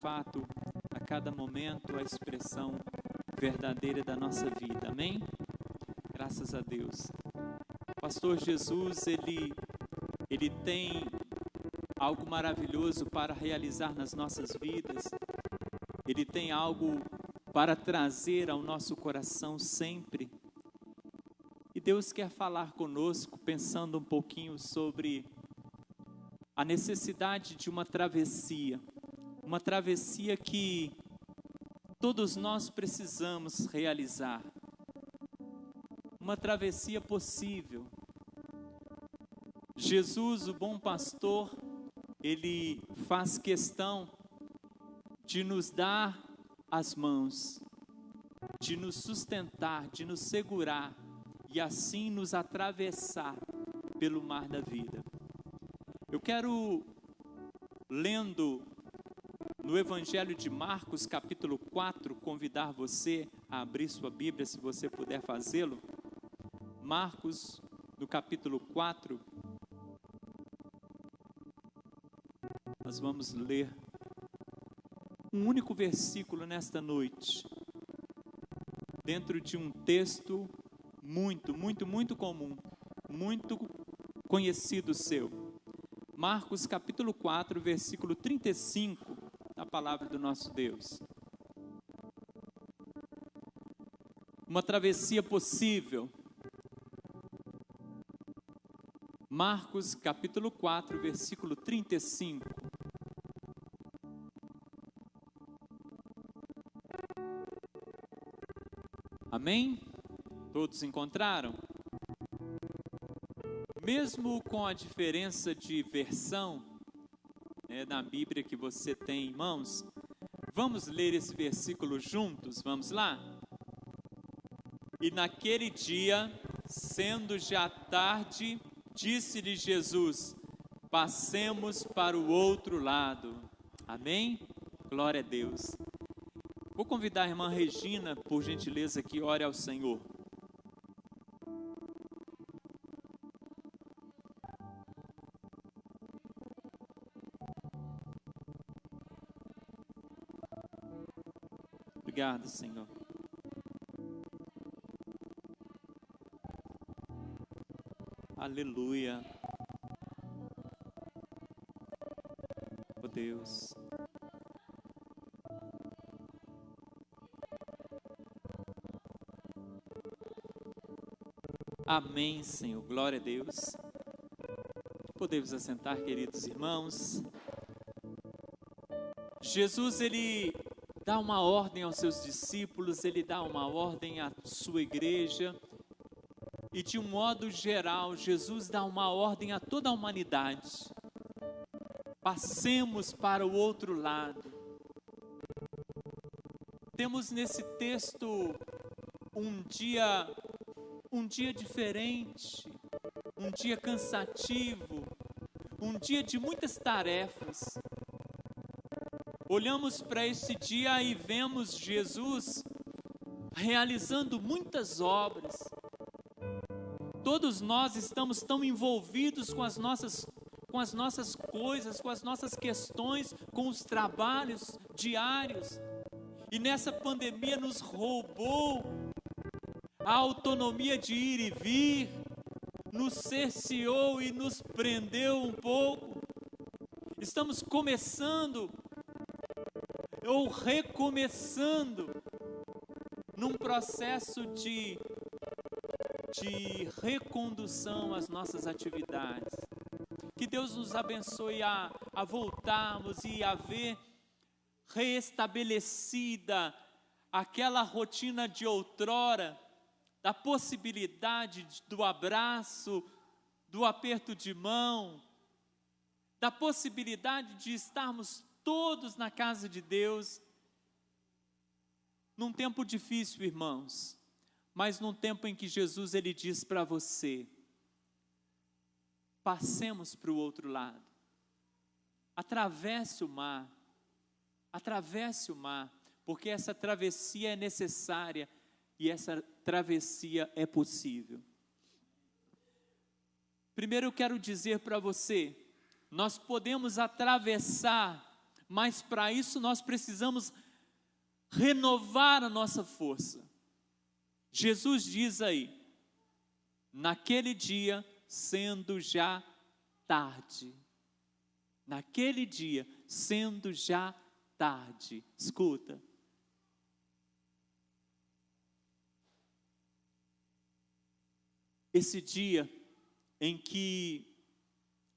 fato, a cada momento, a expressão verdadeira da nossa vida. Amém? Graças a Deus. O Pastor Jesus, ele tem algo maravilhoso para realizar nas nossas vidas. Ele tem algo para trazer ao nosso coração sempre. E Deus quer falar conosco, pensando um pouquinho sobre a necessidade de uma travessia que todos nós precisamos realizar, uma travessia possível. Jesus, o bom pastor, ele faz questão de nos dar as mãos, de nos sustentar, de nos segurar e assim nos atravessar pelo mar da vida. Eu quero, lendo no Evangelho de Marcos, capítulo 4, convidar você a abrir sua Bíblia, se você puder fazê-lo. Marcos, no capítulo 4, nós vamos ler um único versículo nesta noite, dentro de um texto muito comum, muito conhecido seu. Marcos capítulo 4, versículo 35, da palavra do nosso Deus. Uma travessia possível. Marcos capítulo 4, versículo 35. Amém? Todos encontraram? Mesmo com a diferença de versão, na Bíblia que você tem em mãos, vamos ler esse versículo juntos? Vamos lá? E naquele dia, sendo já tarde, disse-lhe Jesus: passemos para o outro lado. Amém? Glória a Deus. Vou convidar a irmã Regina, por gentileza, que ore ao Senhor. Obrigado, Senhor. Aleluia. Oh Deus. Amém, Senhor. Glória a Deus. Podemos assentar, queridos irmãos. Jesus, ele dá uma ordem aos seus discípulos, ele dá uma ordem à sua igreja. E de um modo geral, Jesus dá uma ordem a toda a humanidade. Passemos para o outro lado. Temos nesse texto um dia diferente, um dia cansativo, um dia de muitas tarefas. Olhamos para esse dia e vemos Jesus realizando muitas obras. Todos nós estamos tão envolvidos com as nossas coisas, com as nossas questões, com os trabalhos diários. E nessa pandemia nos roubou a autonomia de ir e vir, nos cerceou e nos prendeu um pouco. Estamos começando ou recomeçando num processo de recondução às nossas atividades. Que Deus nos abençoe a voltarmos e a ver reestabelecida aquela rotina de outrora, da possibilidade do abraço, do aperto de mão, da possibilidade de estarmos todos na casa de Deus, num tempo difícil, irmãos, mas num tempo em que Jesus, ele diz para você: passemos para o outro lado, atravesse o mar, porque essa travessia é necessária e essa travessia é possível. Primeiro eu quero dizer para você, nós podemos atravessar mas para isso nós precisamos renovar a nossa força. Jesus diz aí, naquele dia, sendo já tarde. Naquele dia, sendo já tarde. Escuta. Esse dia em que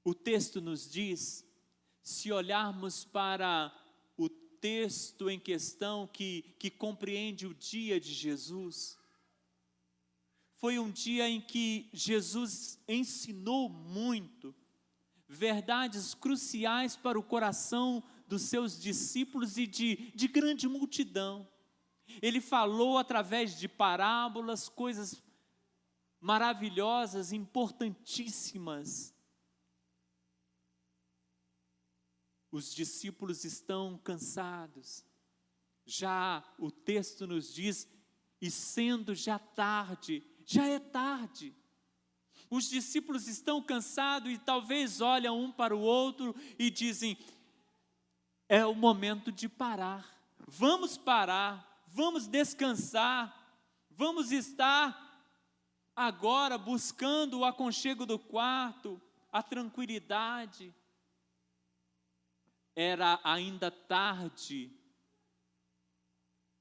o texto nos diz, se olharmos para o texto em questão que compreende o dia de Jesus, foi um dia em que Jesus ensinou muito, verdades cruciais para o coração dos seus discípulos e de grande multidão. Ele falou através de parábolas, coisas maravilhosas, importantíssimas. Os discípulos estão cansados. Já o texto nos diz, e sendo já tarde, já é tarde. Os discípulos estão cansados e talvez olham um para o outro e dizem, é o momento de parar, vamos descansar, vamos estar agora buscando o aconchego do quarto, a tranquilidade. Era ainda tarde,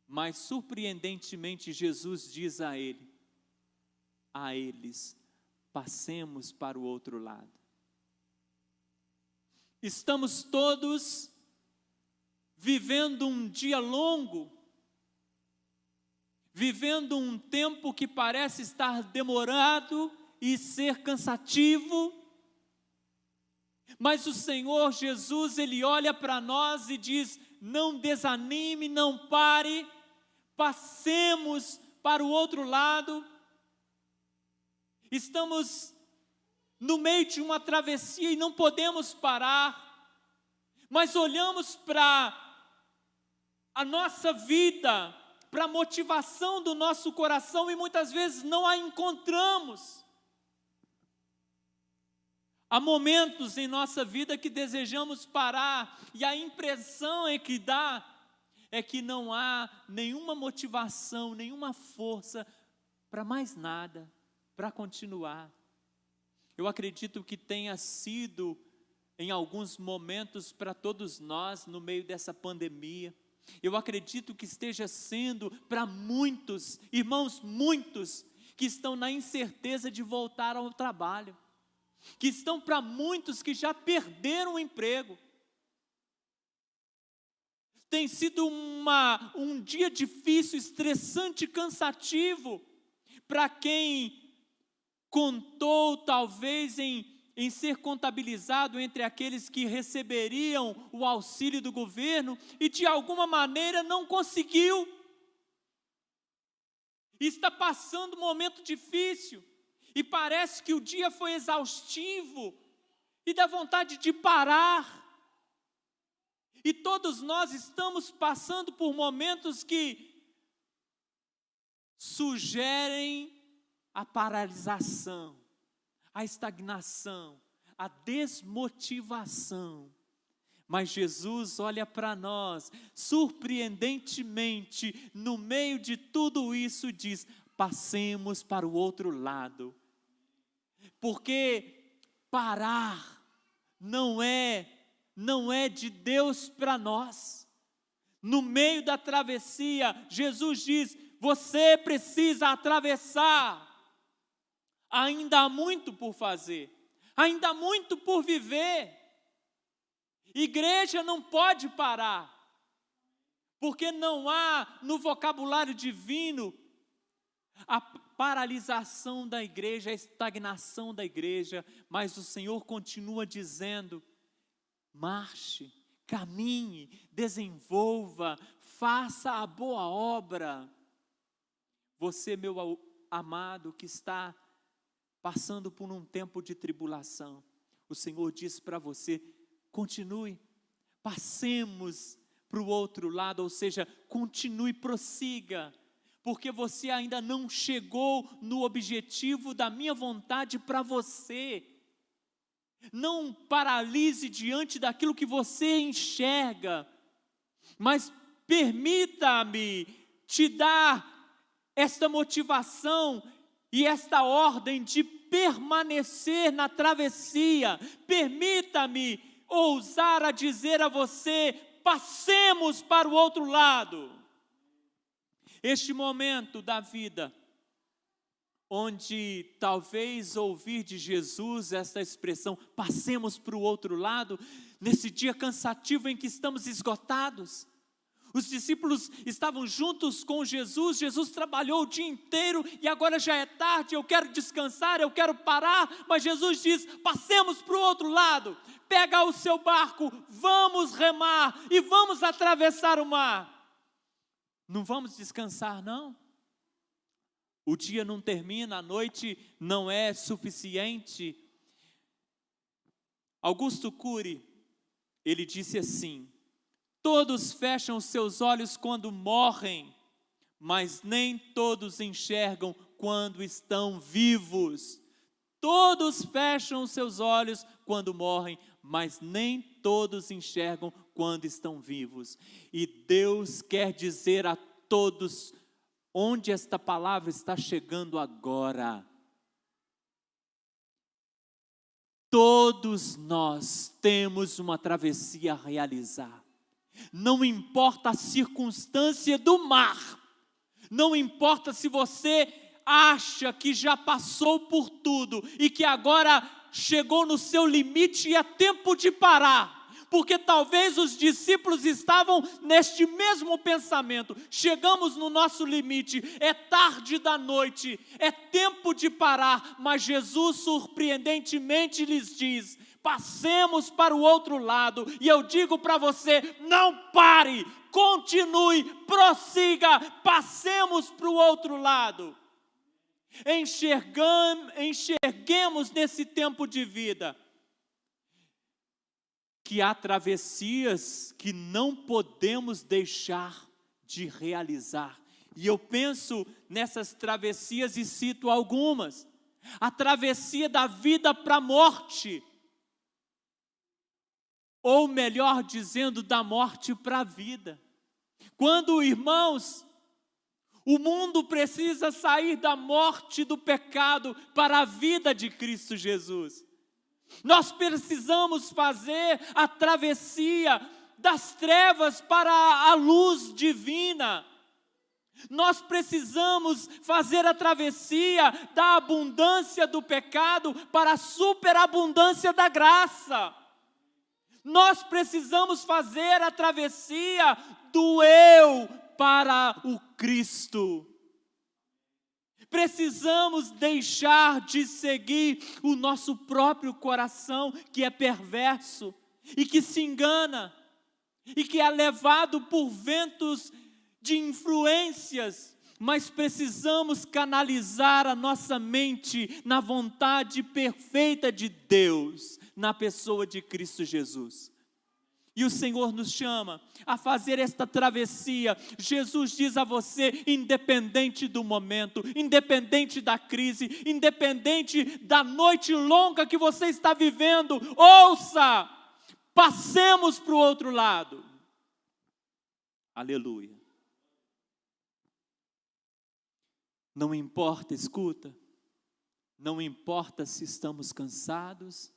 mas surpreendentemente Jesus diz a eles, passemos para o outro lado. Estamos todos vivendo um dia longo, vivendo um tempo que parece estar demorado e ser cansativo, mas o Senhor Jesus, Ele olha para nós e diz, não desanime, não pare, passemos para o outro lado. Estamos no meio de uma travessia e não podemos parar, mas olhamos para a nossa vida, para a motivação do nosso coração e muitas vezes não a encontramos. Há momentos em nossa vida que desejamos parar e a impressão que dá é que não há nenhuma motivação, nenhuma força para mais nada, para continuar. Eu acredito que tenha sido em alguns momentos para todos nós no meio dessa pandemia. Eu acredito que esteja sendo para muitos, irmãos, muitos que estão na incerteza de voltar ao trabalho, que estão para muitos que já perderam o emprego. Tem sido um dia difícil, estressante, cansativo, para quem contou talvez em ser contabilizado entre aqueles que receberiam o auxílio do governo e de alguma maneira não conseguiu. Está passando um momento difícil e parece que o dia foi exaustivo e dá vontade de parar. E todos nós estamos passando por momentos que sugerem a paralisação, a estagnação, a desmotivação. Mas Jesus olha para nós, surpreendentemente, no meio de tudo isso, diz: passemos para o outro lado. Porque parar não é de Deus para nós. No meio da travessia, Jesus diz: você precisa atravessar. Ainda há muito por fazer, ainda há muito por viver. Igreja não pode parar, porque não há no vocabulário divino a paralisação da igreja, a estagnação da igreja, mas o Senhor continua dizendo: marche, caminhe, desenvolva, faça a boa obra. Você, meu amado, que está passando por um tempo de tribulação, o Senhor diz para você: continue, passemos para o outro lado, ou seja, continue, prossiga, porque você ainda não chegou no objetivo da minha vontade para você. Não paralise diante daquilo que você enxerga, mas permita-me te dar esta motivação e esta ordem de permanecer na travessia. Permita-me ousar a dizer a você: passemos para o outro lado. Este momento da vida, onde talvez ouvir de Jesus esta expressão, passemos para o outro lado, nesse dia cansativo em que estamos esgotados. Os discípulos estavam juntos com Jesus, Jesus trabalhou o dia inteiro e agora já é tarde, eu quero descansar, eu quero parar, mas Jesus diz: passemos para o outro lado, pega o seu barco, vamos remar e vamos atravessar o mar. Não vamos descansar, não? O dia não termina, a noite não é suficiente. Augusto Cury, ele disse assim: todos fecham seus olhos quando morrem, mas nem todos enxergam quando estão vivos. Todos fecham seus olhos quando morrem, mas nem todos enxergam quando estão vivos. E Deus quer dizer a todos onde esta palavra está chegando agora. Todos nós temos uma travessia a realizar. Não importa a circunstância do mar, não importa se você acha que já passou por tudo e que agora chegou no seu limite e é tempo de parar. Porque talvez os discípulos estavam neste mesmo pensamento: chegamos no nosso limite, é tarde da noite, é tempo de parar. Mas Jesus surpreendentemente lhes diz: passemos para o outro lado. E eu digo para você: não pare, continue, prossiga, passemos para o outro lado. Enxerguemos nesse tempo de vida que há travessias que não podemos deixar de realizar. E eu penso nessas travessias e cito algumas. A travessia da vida para a morte, ou melhor dizendo, da morte para a vida. Quando, irmãos, o mundo precisa sair da morte do pecado para a vida de Cristo Jesus. Nós precisamos fazer a travessia das trevas para a luz divina. Nós precisamos fazer a travessia da abundância do pecado para a superabundância da graça. Nós precisamos fazer a travessia do eu para o Cristo. Precisamos deixar de seguir o nosso próprio coração, que é perverso e que se engana e que é levado por ventos de influências, mas precisamos canalizar a nossa mente na vontade perfeita de Deus, na pessoa de Cristo Jesus. E o Senhor nos chama a fazer esta travessia. Jesus diz a você: independente do momento, independente da crise, independente da noite longa que você está vivendo, ouça, passemos para o outro lado. Aleluia. Não importa, escuta, não importa se estamos cansados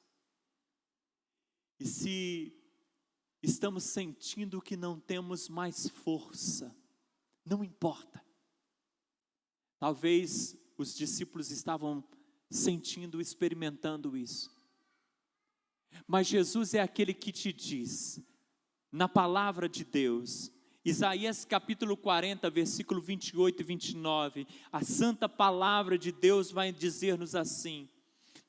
e se estamos sentindo que não temos mais força, não importa. Talvez os discípulos estavam sentindo, experimentando isso. Mas Jesus é aquele que te diz, na palavra de Deus, Isaías capítulo 40, versículo 28 e 29, a santa palavra de Deus vai dizer-nos assim: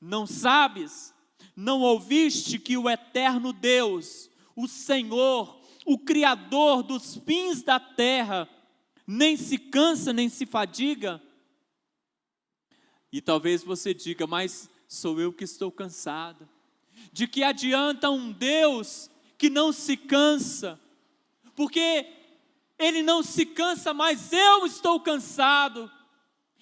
não sabes, não ouviste que o eterno Deus, o Senhor, o Criador dos fins da terra, nem se cansa, nem se fadiga? E talvez você diga: mas sou eu que estou cansado. De que adianta um Deus que não se cansa? Porque Ele não se cansa, mas eu estou cansado.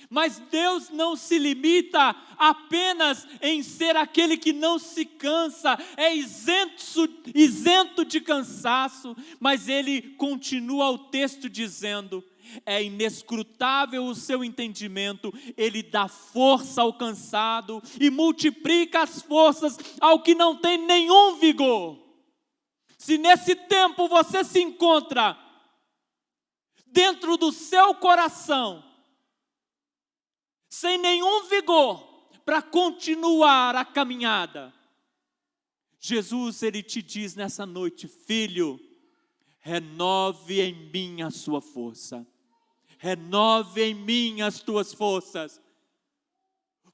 Mas Deus não se limita apenas em ser aquele que não se cansa, é isento de cansaço, mas Ele continua o texto dizendo: é inescrutável o seu entendimento, Ele dá força ao cansado e multiplica as forças ao que não tem nenhum vigor. Se nesse tempo você se encontra dentro do seu coração, sem nenhum vigor para continuar a caminhada, Jesus, Ele te diz nessa noite: filho, renove em mim a sua força, renove em mim as tuas forças,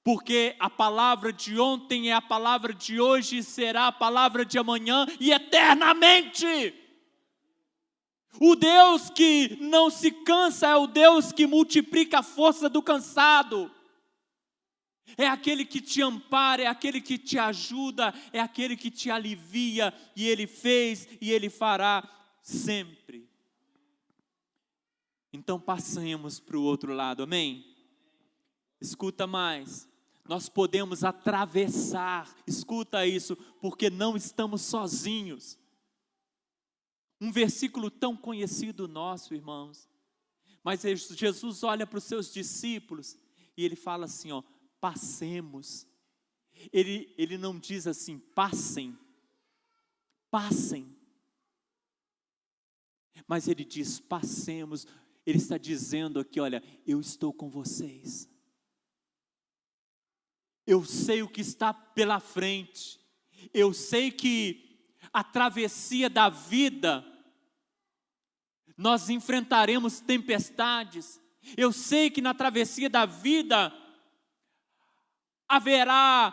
porque a palavra de ontem é a palavra de hoje e será a palavra de amanhã e eternamente. O Deus que não se cansa é o Deus que multiplica a força do cansado. É aquele que te ampara, é aquele que te ajuda, é aquele que te alivia, e Ele fez e Ele fará sempre. Então passemos para o outro lado, amém? Escuta mais, nós podemos atravessar, escuta isso, porque não estamos sozinhos. Um versículo tão conhecido nosso, irmãos, mas Jesus olha para os seus discípulos e Ele fala assim, ó: passemos. Ele não diz assim, passem, mas Ele diz, passemos. Ele está dizendo aqui, olha, eu estou com vocês, eu sei o que está pela frente, eu sei que a travessia da vida, nós enfrentaremos tempestades, eu sei que na travessia da vida haverá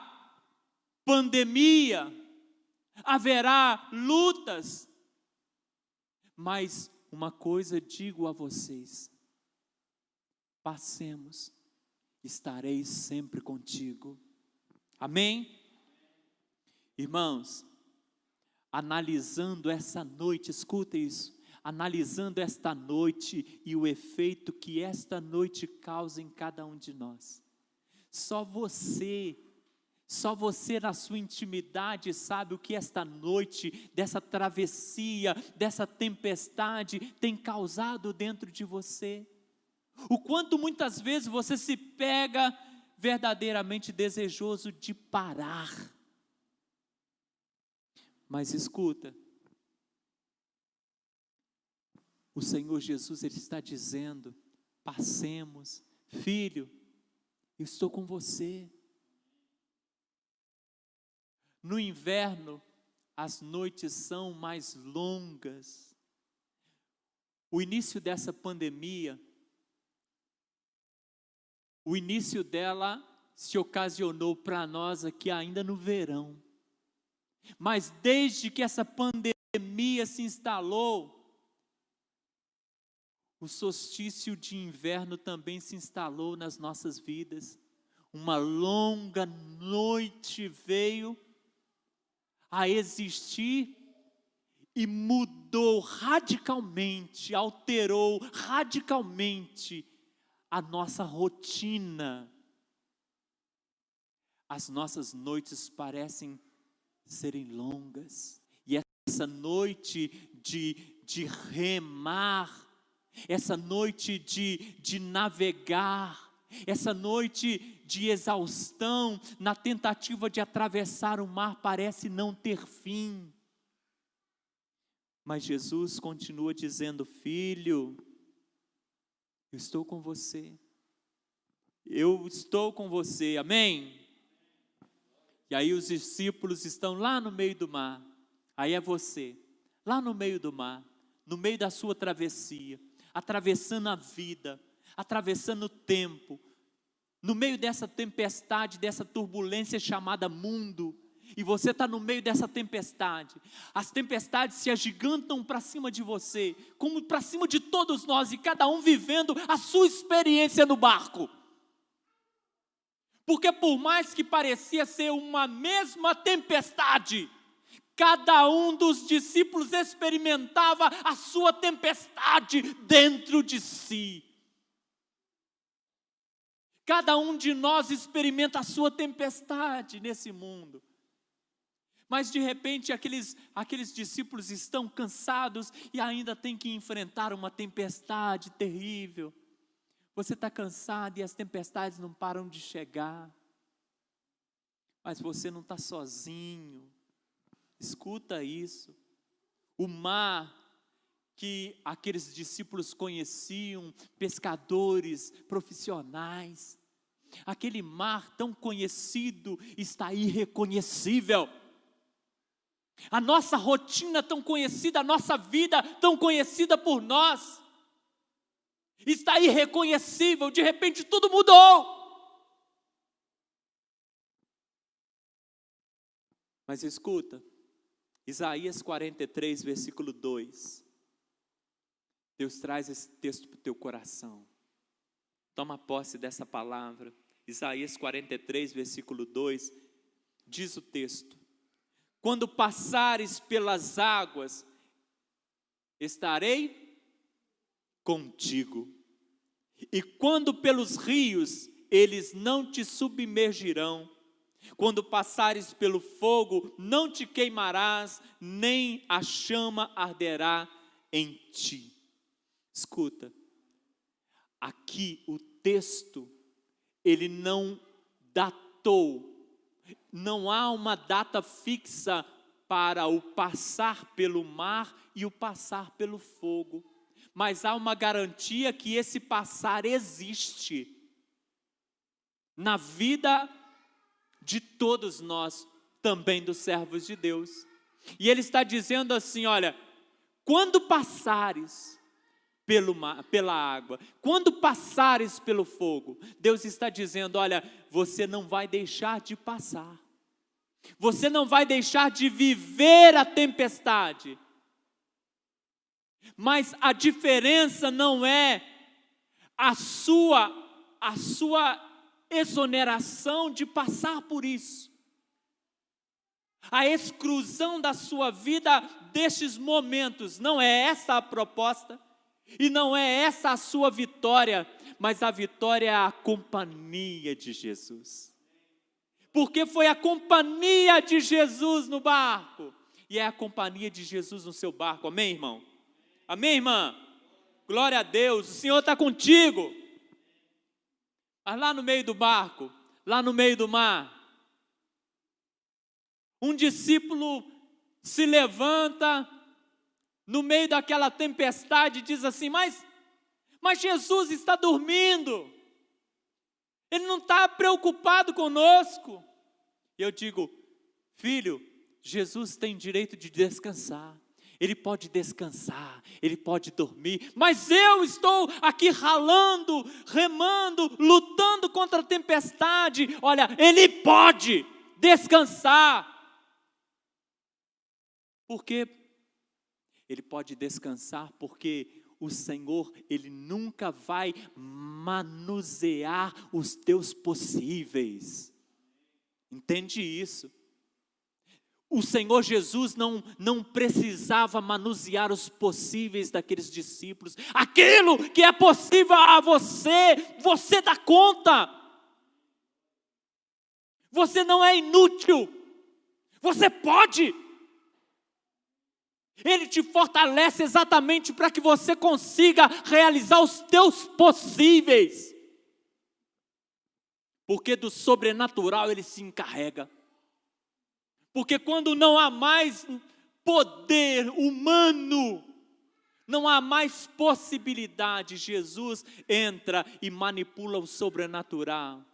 pandemia, haverá lutas, mas uma coisa digo a vocês: passemos, estarei sempre contigo. Amém? Irmãos, analisando essa noite, escuta isso, analisando esta noite e o efeito que esta noite causa em cada um de nós, só você na sua intimidade sabe o que esta noite, dessa travessia, dessa tempestade tem causado dentro de você. O quanto muitas vezes você se pega verdadeiramente desejoso de parar. Mas escuta, o Senhor Jesus, Ele está dizendo, passemos, filho, eu estou com você. No inverno, as noites são mais longas. O início dessa pandemia, o início dela se ocasionou para nós aqui ainda no verão. Mas desde que essa pandemia se instalou, o solstício de inverno também se instalou nas nossas vidas. Uma longa noite veio a existir e mudou radicalmente, alterou radicalmente a nossa rotina. As nossas noites parecem serem longas, e essa noite de remar, essa noite de navegar, essa noite de exaustão, na tentativa de atravessar o mar, parece não ter fim. Mas Jesus continua dizendo, filho, eu estou com você. Eu estou com você, amém? E aí os discípulos estão lá no meio do mar. Aí é você, lá no meio do mar, no meio da sua travessia, atravessando a vida, atravessando o tempo, no meio dessa tempestade, dessa turbulência chamada mundo, e você está no meio dessa tempestade. As tempestades se agigantam para cima de você, como para cima de todos nós, e cada um vivendo a sua experiência no barco. Porque por mais que parecia ser uma mesma tempestade, cada um dos discípulos experimentava a sua tempestade dentro de si. Cada um de nós experimenta a sua tempestade nesse mundo. Mas de repente aqueles discípulos estão cansados e ainda têm que enfrentar uma tempestade terrível. Você está cansado e as tempestades não param de chegar. Mas você não está sozinho. Escuta isso. O mar que aqueles discípulos conheciam, pescadores profissionais, aquele mar tão conhecido está irreconhecível. A nossa rotina tão conhecida, a nossa vida tão conhecida por nós, está irreconhecível, de repente tudo mudou. Mas escuta, Isaías 43, versículo 2. Deus traz esse texto para o teu coração. Toma posse dessa palavra. Isaías 43, versículo 2, diz o texto: quando passares pelas águas, estarei contigo. E quando pelos rios, eles não te submergirão. Quando passares pelo fogo, não te queimarás, nem a chama arderá em ti. Escuta, aqui o texto, ele não datou, não há uma data fixa para o passar pelo mar e o passar pelo fogo, mas há uma garantia que esse passar existe na vida de todos nós, também dos servos de Deus. E ele está dizendo assim, olha, quando passares pela água, quando passares pelo fogo, Deus está dizendo, olha, você não vai deixar de passar, você não vai deixar de viver a tempestade, mas a diferença não é a sua exoneração de passar por isso, a exclusão da sua vida destes momentos. Não é essa a proposta, e não é essa a sua vitória, mas a vitória é a companhia de Jesus, porque foi a companhia de Jesus no barco, e é a companhia de Jesus no seu barco. Amém, irmão? Amém, irmã? Glória a Deus, o Senhor está contigo. Mas lá no meio do barco, lá no meio do mar, um discípulo se levanta no meio daquela tempestade e diz assim, mas Jesus está dormindo, Ele não está preocupado conosco. E eu digo, filho, Jesus tem direito de descansar. Ele pode descansar, ele pode dormir, mas eu estou aqui ralando, remando, lutando contra a tempestade. Olha, ele pode descansar. Por quê? Ele pode descansar porque o Senhor, Ele nunca vai manusear os teus possíveis. Entende isso? O Senhor Jesus não precisava manusear os possíveis daqueles discípulos. Aquilo que é possível a você dá conta. Você não é inútil, você pode. Ele te fortalece exatamente para que você consiga realizar os teus possíveis. Porque do sobrenatural Ele se encarrega. Porque quando não há mais poder humano, não há mais possibilidade, Jesus entra e manipula o sobrenatural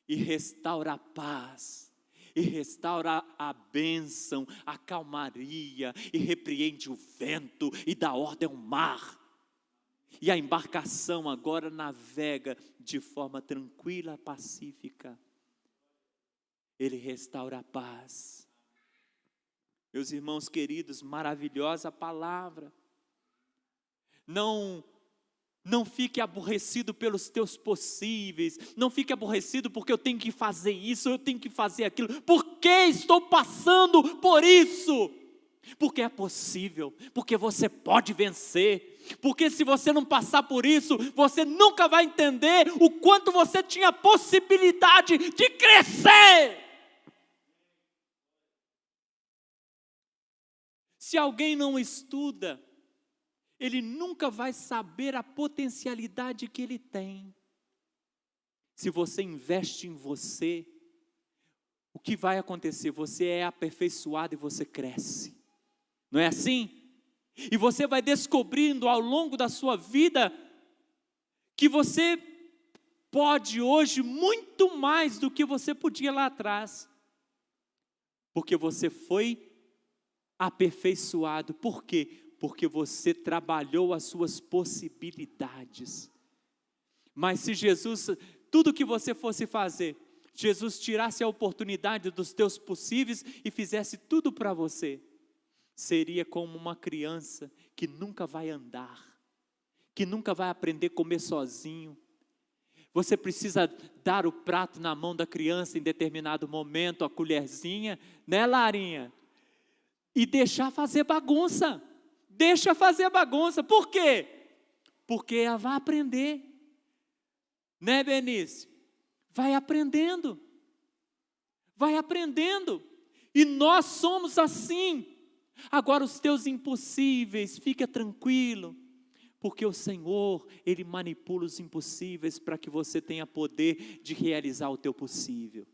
e restaura a paz, e restaura a bênção, a calmaria, e repreende o vento e dá ordem ao mar. E a embarcação agora navega de forma tranquila, pacífica. Ele restaura a paz. Meus irmãos queridos, maravilhosa palavra. Não fique aborrecido pelos teus possíveis. Não fique aborrecido porque eu tenho que fazer isso, eu tenho que fazer aquilo. Por que estou passando por isso? Porque é possível, porque você pode vencer, porque se você não passar por isso, você nunca vai entender o quanto você tinha possibilidade de crescer. Se alguém não estuda, ele nunca vai saber a potencialidade que ele tem. Se você investe em você, o que vai acontecer? Você é aperfeiçoado e você cresce. Não é assim? E você vai descobrindo ao longo da sua vida que você pode hoje muito mais do que você podia lá atrás. Porque você foi aperfeiçoado. Por quê? Porque você trabalhou as suas possibilidades. Mas se Jesus, tudo que você fosse fazer, Jesus tirasse a oportunidade dos teus possíveis e fizesse tudo para você, seria como uma criança que nunca vai andar, que nunca vai aprender a comer sozinho. Você precisa dar o prato na mão da criança em determinado momento, a colherzinha, né, Larinha? E deixar fazer bagunça. Deixa fazer bagunça. Por quê? Porque ela vai aprender. Né, Benício? Vai aprendendo. Vai aprendendo. E nós somos assim. Agora os teus impossíveis, fica tranquilo, porque o Senhor, Ele manipula os impossíveis para que você tenha poder de realizar o teu possível.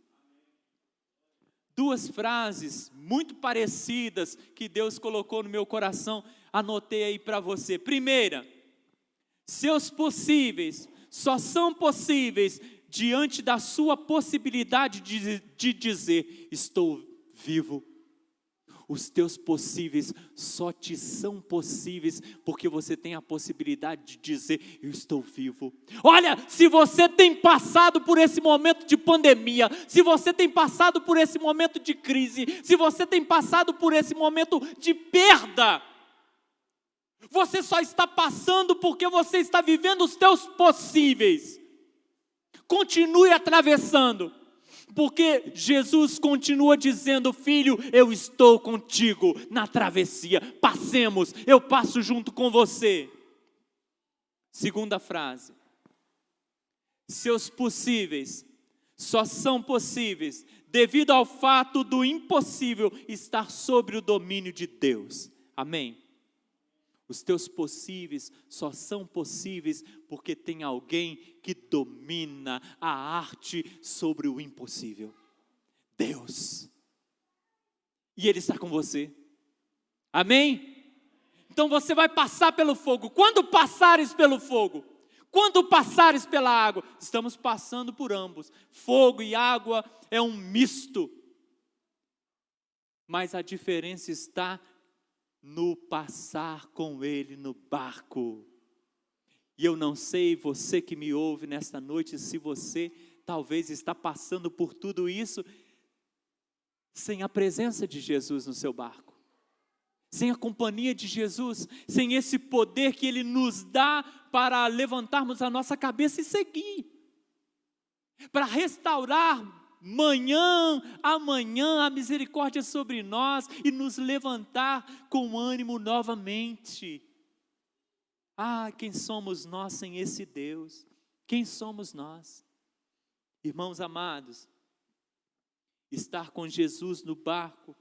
Duas frases muito parecidas que Deus colocou no meu coração, anotei aí para você. Primeira, seus possíveis só são possíveis diante da sua possibilidade de dizer, estou vivo. Os teus possíveis só te são possíveis porque você tem a possibilidade de dizer, eu estou vivo. Olha, se você tem passado por esse momento de pandemia, se você tem passado por esse momento de crise, se você tem passado por esse momento de perda, você só está passando porque você está vivendo os teus possíveis. Continue atravessando. Porque Jesus continua dizendo, filho, eu estou contigo na travessia, passemos, eu passo junto com você. Segunda frase, seus possíveis só são possíveis devido ao fato do impossível estar sobre o domínio de Deus. Amém? Os teus possíveis só são possíveis porque tem alguém que domina a arte sobre o impossível. Deus. E Ele está com você. Amém? Então você vai passar pelo fogo. Quando passares pelo fogo, quando passares pela água, estamos passando por ambos. Fogo e água é um misto. Mas a diferença está no passar com Ele no barco. E eu não sei, você que me ouve nesta noite, se você talvez está passando por tudo isso, sem a presença de Jesus no seu barco, sem a companhia de Jesus, sem esse poder que Ele nos dá para levantarmos a nossa cabeça e seguir, para restaurar amanhã a misericórdia sobre nós e nos levantar com ânimo novamente. Ah, quem somos nós sem esse Deus? Quem somos nós? Irmãos amados, estar com Jesus no barco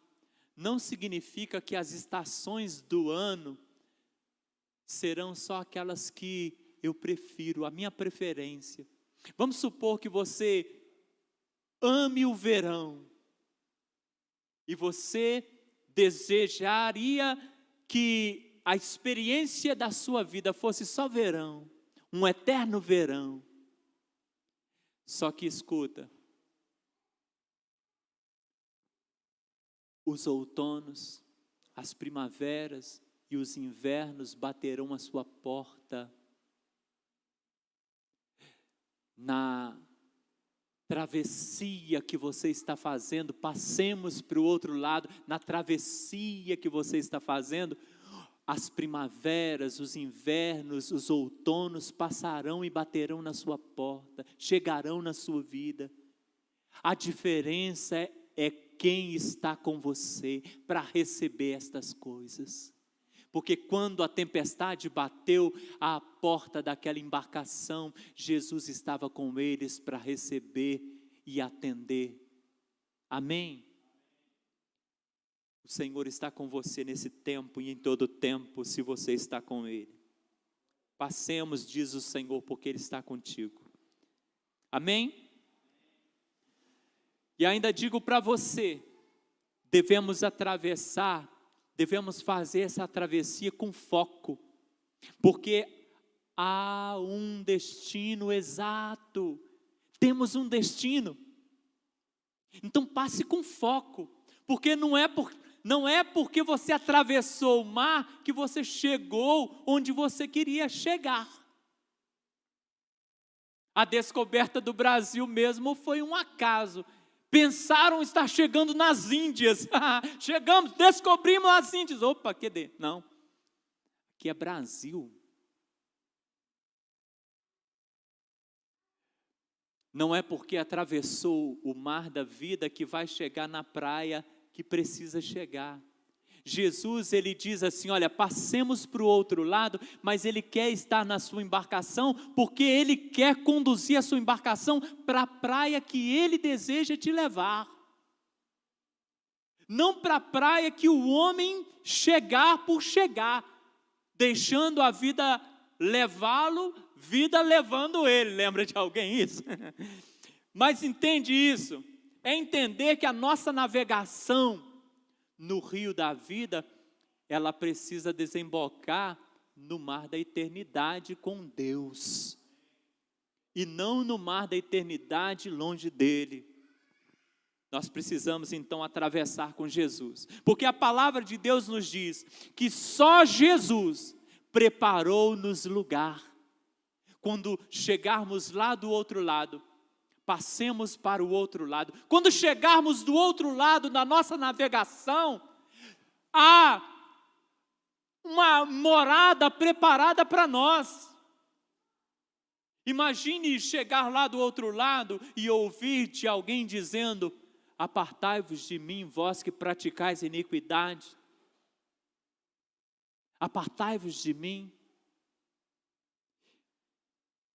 não significa que as estações do ano serão só aquelas que eu prefiro, a minha preferência. Vamos supor que você ame o verão, e você desejaria que a experiência da sua vida fosse só verão, um eterno verão. Só que escuta, os outonos, as primaveras e os invernos baterão à sua porta. Na travessia que você está fazendo, passemos para o outro lado, na travessia que você está fazendo, as primaveras, os invernos, os outonos passarão e baterão na sua porta, chegarão na sua vida. A diferença é quem está com você para receber estas coisas. Porque quando a tempestade bateu à porta daquela embarcação, Jesus estava com eles para receber e atender. Amém? O Senhor está com você nesse tempo e em todo tempo, se você está com Ele. Passemos, diz o Senhor, porque Ele está contigo. Amém? E ainda digo para você, devemos fazer essa travessia com foco, porque há um destino exato, temos um destino. Então passe com foco, porque não é porque você atravessou o mar que você chegou onde você queria chegar. A descoberta do Brasil mesmo foi um acaso. Pensaram estar chegando nas Índias. Chegamos, descobrimos as Índias. Opa, cadê? Não. Aqui é Brasil. Não é porque atravessou o mar da vida que vai chegar na praia que precisa chegar. Jesus, ele diz assim, olha, passemos para o outro lado, mas ele quer estar na sua embarcação, porque ele quer conduzir a sua embarcação para a praia que ele deseja te levar. Não para a praia que o homem chegar por chegar, deixando a vida levá-lo, vida levando ele. Lembra de alguém isso? Mas entende isso? É entender que a nossa navegação no rio da vida, ela precisa desembocar no mar da eternidade com Deus, e não no mar da eternidade longe dele. Nós precisamos então atravessar com Jesus, porque a palavra de Deus nos diz que só Jesus preparou-nos lugar. Quando chegarmos lá do outro lado, passemos para o outro lado. Quando chegarmos do outro lado da nossa navegação, há uma morada preparada para nós. Imagine chegar lá do outro lado e ouvir de alguém dizendo: apartai-vos de mim, vós que praticais iniquidade. Apartai-vos de mim.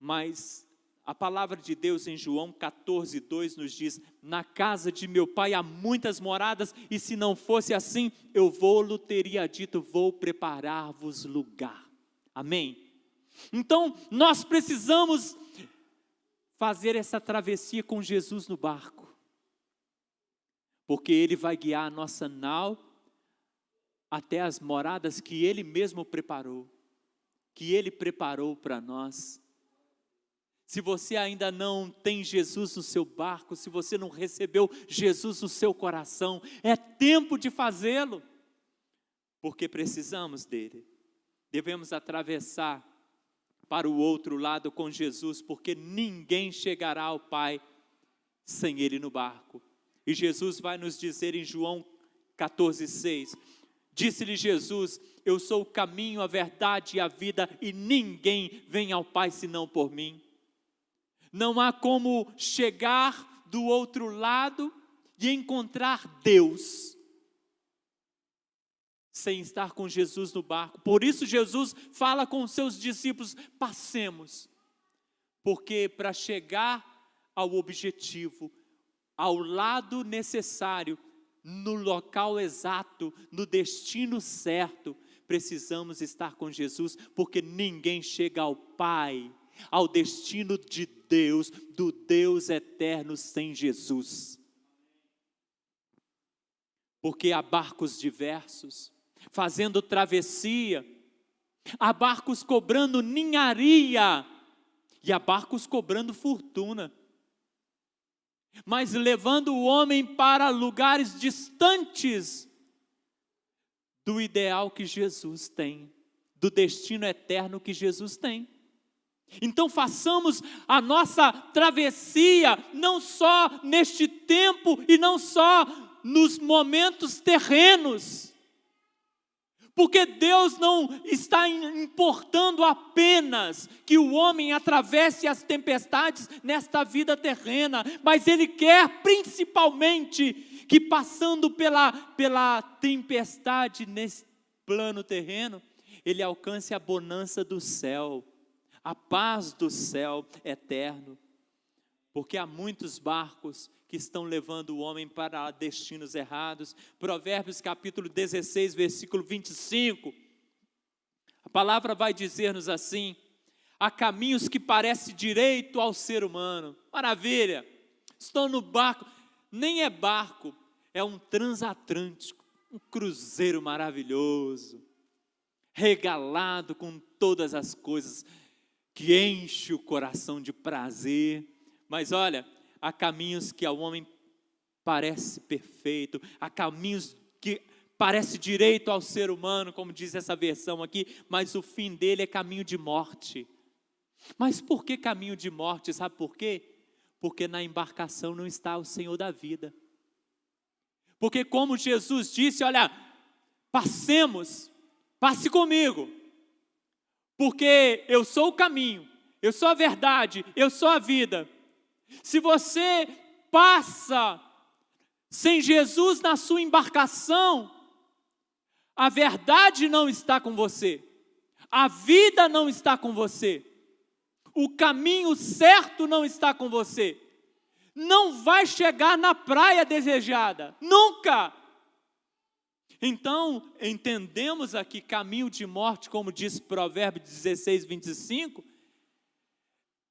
Mas a palavra de Deus em João 14:2 nos diz: na casa de meu pai há muitas moradas, e se não fosse assim, eu vou-lhe teria dito, vou preparar-vos lugar. Amém? Então, nós precisamos fazer essa travessia com Jesus no barco, porque Ele vai guiar a nossa nau até as moradas que Ele mesmo preparou, que Ele preparou para nós. Se você ainda não tem Jesus no seu barco, se você não recebeu Jesus no seu coração, é tempo de fazê-lo, porque precisamos dele. Devemos atravessar para o outro lado com Jesus, porque ninguém chegará ao Pai sem ele no barco. E Jesus vai nos dizer em João 14:6, disse-lhe Jesus: eu sou o caminho, a verdade e a vida, e ninguém vem ao Pai senão por mim. Não há como chegar do outro lado e encontrar Deus sem estar com Jesus no barco. Por isso Jesus fala com os seus discípulos: passemos, porque para chegar ao objetivo, ao lado necessário, no local exato, no destino certo, precisamos estar com Jesus, porque ninguém chega ao Pai, ao destino de Deus, do Deus eterno, sem Jesus. Porque há barcos diversos, fazendo travessia, há barcos cobrando ninharia, e há barcos cobrando fortuna, mas levando o homem para lugares distantes do ideal que Jesus tem, do destino eterno que Jesus tem. Então façamos a nossa travessia, não só neste tempo e não só nos momentos terrenos, porque Deus não está importando apenas que o homem atravesse as tempestades nesta vida terrena, mas Ele quer principalmente que passando pela tempestade nesse plano terreno, ele alcance a bonança do céu, a paz do céu eterno. Porque há muitos barcos que estão levando o homem para destinos errados. Provérbios capítulo 16, versículo 25. A palavra vai dizer-nos assim: há caminhos que parecem direito ao ser humano. Maravilha! Estou no barco, nem é barco, é um transatlântico, um cruzeiro maravilhoso, regalado com todas as coisas que enche o coração de prazer. Mas olha, há caminhos que ao homem parece perfeito, há caminhos que parece direito ao ser humano, como diz essa versão aqui, mas o fim dele é caminho de morte. Mas por que caminho de morte? Sabe por quê? Porque na embarcação não está o Senhor da vida. Porque como Jesus disse, olha, passe comigo, porque eu sou o caminho, eu sou a verdade, eu sou a vida. Se você passa sem Jesus na sua embarcação, a verdade não está com você, a vida não está com você, o caminho certo não está com você, não vai chegar na praia desejada, nunca. Então, entendemos aqui caminho de morte, como diz Provérbios 16, 25,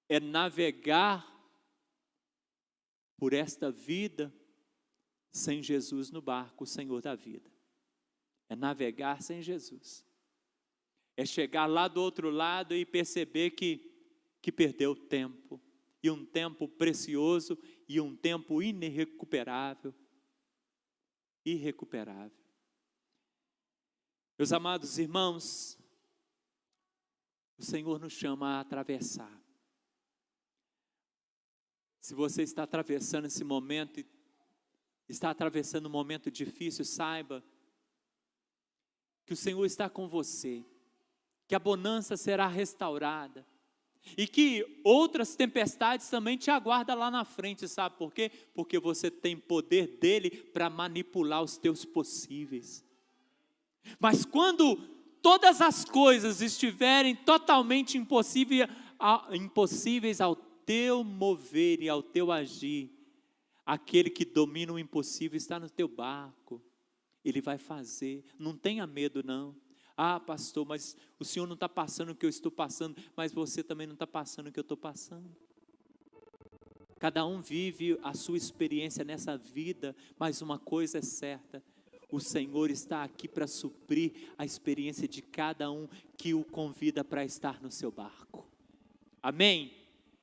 é navegar por esta vida sem Jesus no barco, o Senhor da vida. É navegar sem Jesus. É chegar lá do outro lado e perceber que perdeu tempo. E um tempo precioso e um tempo irrecuperável. Irrecuperável. Meus amados irmãos, o Senhor nos chama a atravessar. Se você está atravessando esse momento, está atravessando um momento difícil, saiba que o Senhor está com você, que a bonança será restaurada e que outras tempestades também te aguardam lá na frente, sabe por quê? Porque você tem poder dele para manipular os teus possíveis. Mas quando todas as coisas estiverem totalmente impossíveis ao teu mover e ao teu agir, aquele que domina o impossível está no teu barco, ele vai fazer, não tenha medo não. Ah, pastor, mas o senhor não está passando o que eu estou passando, mas você também não está passando o que eu estou passando. Cada um vive a sua experiência nessa vida, mas uma coisa é certa, o Senhor está aqui para suprir a experiência de cada um que o convida para estar no seu barco. Amém?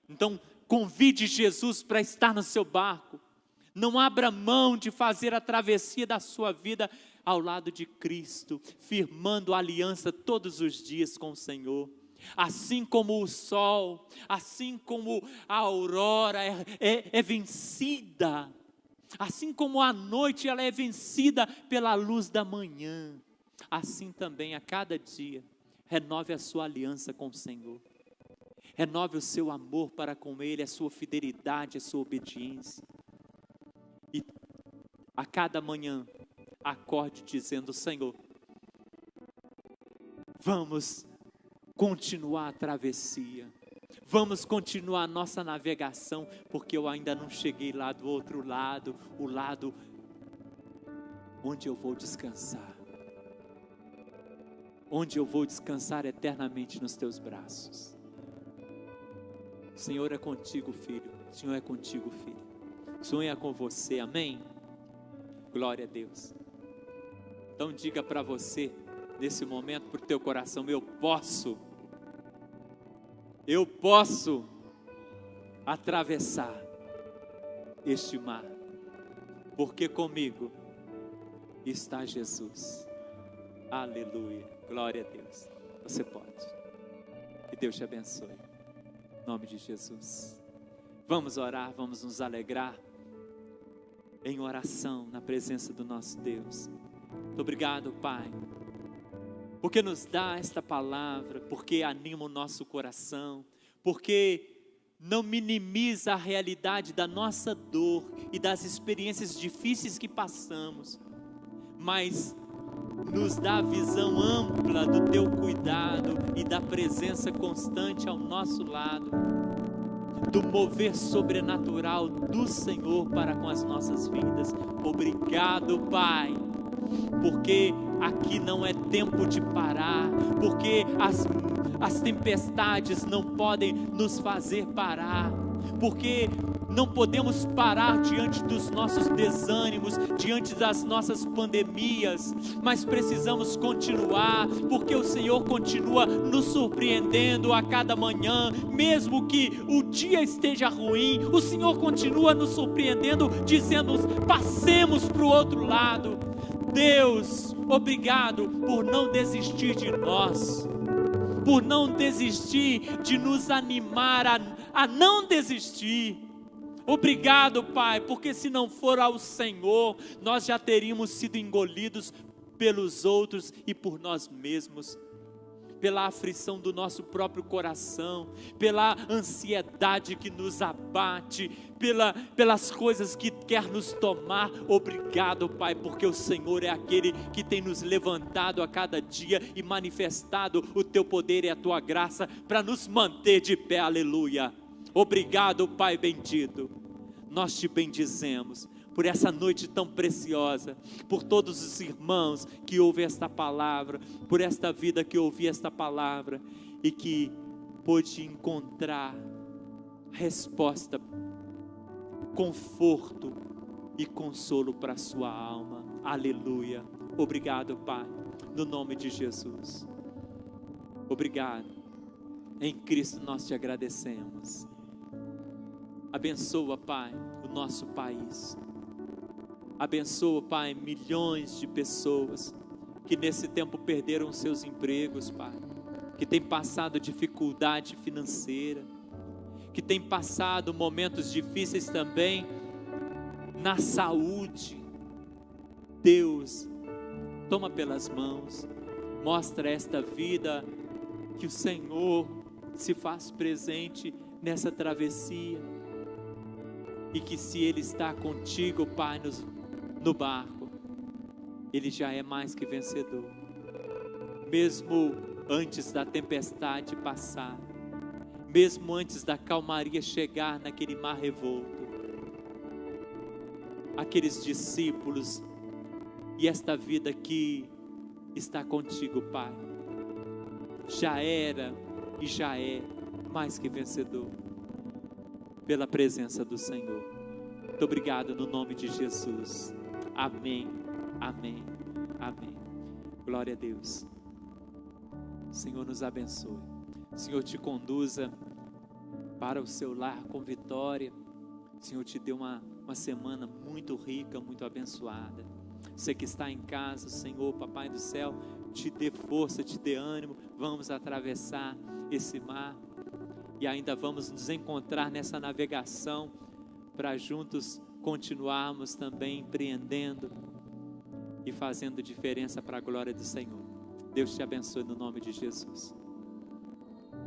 Então, convide Jesus para estar no seu barco. Não abra mão de fazer a travessia da sua vida ao lado de Cristo, firmando aliança todos os dias com o Senhor. Assim como o sol, assim como a aurora é vencida, assim como a noite ela é vencida pela luz da manhã, assim também a cada dia, renove a sua aliança com o Senhor. Renove o seu amor para com Ele, a sua fidelidade, a sua obediência. E a cada manhã, acorde dizendo: Senhor, vamos continuar a travessia, vamos continuar a nossa navegação, porque eu ainda não cheguei lá do outro lado, o lado onde eu vou descansar, onde eu vou descansar eternamente nos teus braços. O Senhor é contigo, filho, o Senhor é contigo, filho, o Senhor é com você, amém? Glória a Deus. Então diga para você, nesse momento, para o teu coração: eu posso atravessar este mar, porque comigo está Jesus. Aleluia, glória a Deus. Você pode. Que Deus te abençoe. Em nome de Jesus. Vamos orar, vamos nos alegrar em oração na presença do nosso Deus. Muito obrigado, Pai, porque nos dá esta palavra, porque anima o nosso coração, porque não minimiza a realidade da nossa dor e das experiências difíceis que passamos, mas nos dá a visão ampla do teu cuidado e da presença constante ao nosso lado, do mover sobrenatural do Senhor para com as nossas vidas. Obrigado, Pai, porque aqui não é tempo de parar, porque as tempestades não podem nos fazer parar, porque não podemos parar diante dos nossos desânimos, diante das nossas pandemias, mas precisamos continuar, porque o Senhor continua nos surpreendendo a cada manhã, mesmo que o dia esteja ruim, o Senhor continua nos surpreendendo, dizendo: passemos para o outro lado. Deus, obrigado por não desistir de nós, por não desistir de nos animar a não desistir. Obrigado, Pai, porque se não for ao Senhor, nós já teríamos sido engolidos pelos outros e por nós mesmos, pela aflição do nosso próprio coração, pela ansiedade que nos abate, pelas coisas que quer nos tomar. Obrigado, Pai, porque o Senhor é aquele que tem nos levantado a cada dia e manifestado o teu poder e a tua graça para nos manter de pé. Aleluia. Obrigado, Pai bendito. Nós te bendizemos por essa noite tão preciosa, por todos os irmãos que ouvem esta palavra, por esta vida que ouviu esta palavra e que pôde encontrar resposta, conforto e consolo para a sua alma. Aleluia. Obrigado, Pai, no nome de Jesus. Obrigado. Em Cristo nós te agradecemos. Abençoa, Pai, o nosso país. Abençoa, Pai, milhões de pessoas que nesse tempo perderam seus empregos, Pai, que têm passado dificuldade financeira, que têm passado momentos difíceis também na saúde. Deus, toma pelas mãos, mostra esta vida que o Senhor se faz presente nessa travessia. E que se Ele está contigo, Pai, no barco, Ele já é mais que vencedor. Mesmo antes da tempestade passar, mesmo antes da calmaria chegar naquele mar revolto, aqueles discípulos e esta vida que está contigo, Pai, já era e já é mais que vencedor. Pela presença do Senhor. Muito obrigado no nome de Jesus. Amém, amém, amém. Glória a Deus. O Senhor nos abençoe. O Senhor te conduza para o seu lar com vitória. O Senhor te deu uma semana muito rica, muito abençoada. Você que está em casa, o Senhor, Papai do céu, te dê força, te dê ânimo. Vamos atravessar esse mar. E ainda vamos nos encontrar nessa navegação para juntos continuarmos também empreendendo e fazendo diferença para a glória do Senhor. Deus te abençoe no nome de Jesus.